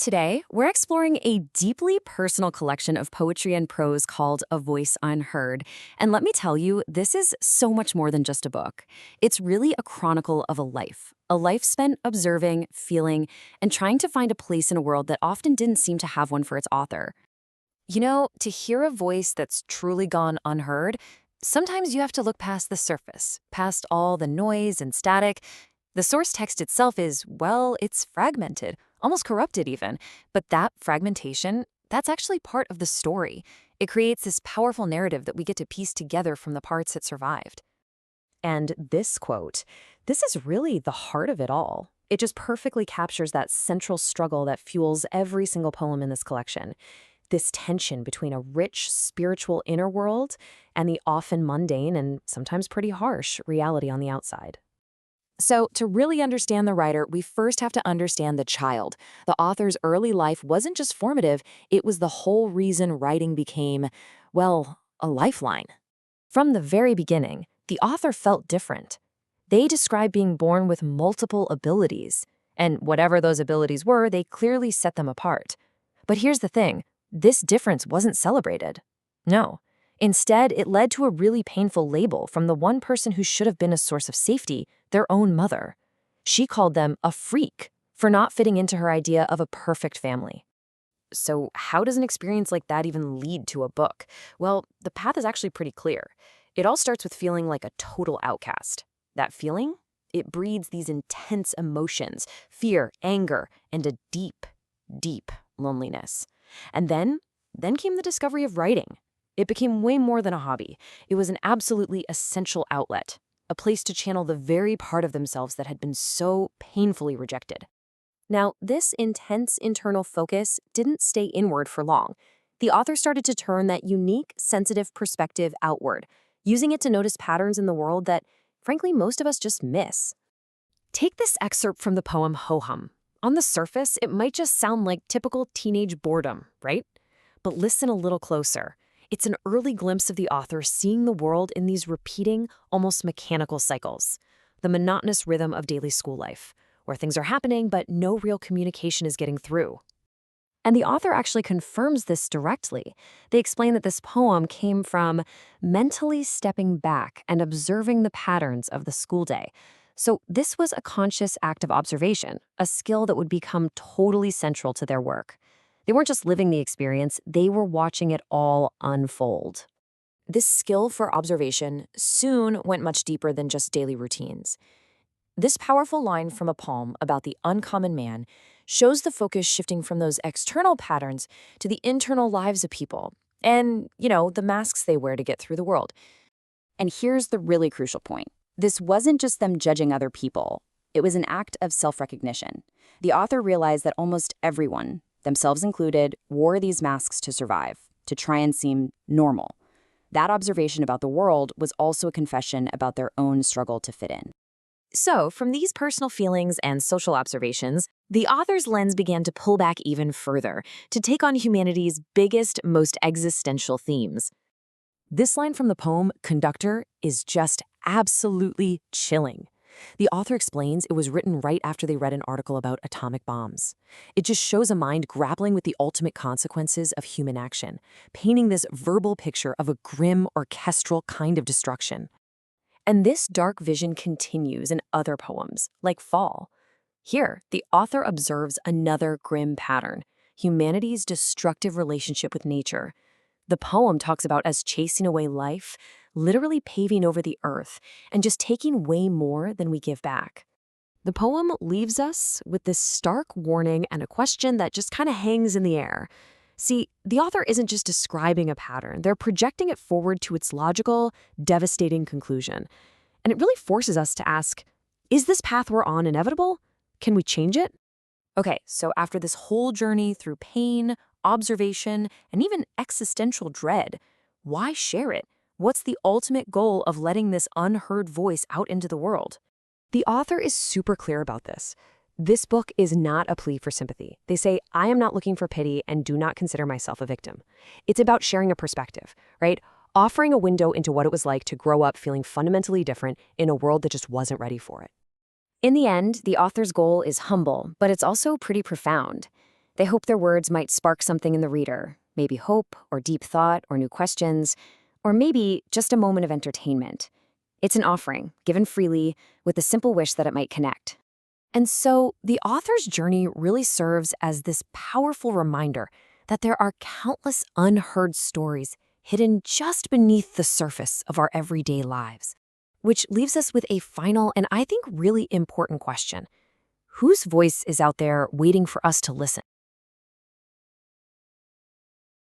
Today, we're exploring a deeply personal collection of poetry and prose called A Voice Unheard. And let me tell you, this is so much more than just a book. It's really a chronicle of a life spent observing, feeling, and trying to find a place in a world that often didn't seem to have one for its author. You know, to hear a voice that's truly gone unheard, sometimes you have to look past the surface, past all the noise and static. The source text itself is, well, it's fragmented, almost corrupted even. But that fragmentation, that's actually part of the story. It creates this powerful narrative that we get to piece together from the parts that survived. And this quote, this is really the heart of it all. It just perfectly captures that central struggle that fuels every single poem in this collection. This tension between a rich, spiritual inner world and the often mundane and sometimes pretty harsh reality on the outside. So, to really understand the writer, we first have to understand the child. The author's early life wasn't just formative, it was the whole reason writing became, well, a lifeline. From the very beginning, the author felt different. They describe being born with multiple abilities, and whatever those abilities were, they clearly set them apart. But here's the thing, this difference wasn't celebrated. No. Instead, it led to a really painful label from the one person who should have been a source of safety, their own mother. She called them a freak for not fitting into her idea of a perfect family. So how does an experience like that even lead to a book? Well, the path is actually pretty clear. It all starts with feeling like a total outcast. That feeling? It breeds these intense emotions, fear, anger, and a deep, deep loneliness. And then came the discovery of writing. It became way more than a hobby. It was an absolutely essential outlet, a place to channel the very part of themselves that had been so painfully rejected. Now, this intense internal focus didn't stay inward for long. The author started to turn that unique, sensitive perspective outward, using it to notice patterns in the world that, frankly, most of us just miss. Take this excerpt from the poem Ho-Hum. On the surface, it might just sound like typical teenage boredom, right? But listen a little closer. It's an early glimpse of the author seeing the world in these repeating, almost mechanical cycles. The monotonous rhythm of daily school life, where things are happening but no real communication is getting through. And the author actually confirms this directly. They explain that this poem came from mentally stepping back and observing the patterns of the school day. So this was a conscious act of observation, a skill that would become totally central to their work. They weren't just living the experience, they were watching it all unfold. This skill for observation soon went much deeper than just daily routines. This powerful line from a poem about the uncommon man shows the focus shifting from those external patterns to the internal lives of people and, the masks they wear to get through the world. And here's the really crucial point. This wasn't just them judging other people. It was an act of self-recognition. The author realized that almost everyone, themselves included, wore these masks to survive, to try and seem normal. That observation about the world was also a confession about their own struggle to fit in. So, from these personal feelings and social observations, the author's lens began to pull back even further, to take on humanity's biggest, most existential themes. This line from the poem, Conductor, is just absolutely chilling. The author explains it was written right after they read an article about atomic bombs. It just shows a mind grappling with the ultimate consequences of human action, painting this verbal picture of a grim, orchestral kind of destruction. And this dark vision continues in other poems, like Fall. Here, the author observes another grim pattern, humanity's destructive relationship with nature. The poem talks about us chasing away life, literally paving over the earth, and just taking way more than we give back. The poem leaves us with this stark warning and a question that just kind of hangs in the air. See, the author isn't just describing a pattern, they're projecting it forward to its logical, devastating conclusion. And it really forces us to ask, is this path we're on inevitable? Can we change it? Okay, so after this whole journey through pain, observation, and even existential dread, why share it? What's the ultimate goal of letting this unheard voice out into the world? The author is super clear about this. This book is not a plea for sympathy. They say, I am not looking for pity and do not consider myself a victim. It's about sharing a perspective, right? Offering a window into what it was like to grow up feeling fundamentally different in a world that just wasn't ready for it. In the end, the author's goal is humble, but it's also pretty profound. They hope their words might spark something in the reader, maybe hope or deep thought or new questions, or maybe just a moment of entertainment. It's an offering, given freely, with the simple wish that it might connect. And so the author's journey really serves as this powerful reminder that there are countless unheard stories hidden just beneath the surface of our everyday lives. Which leaves us with a final and I think really important question. Whose voice is out there waiting for us to listen?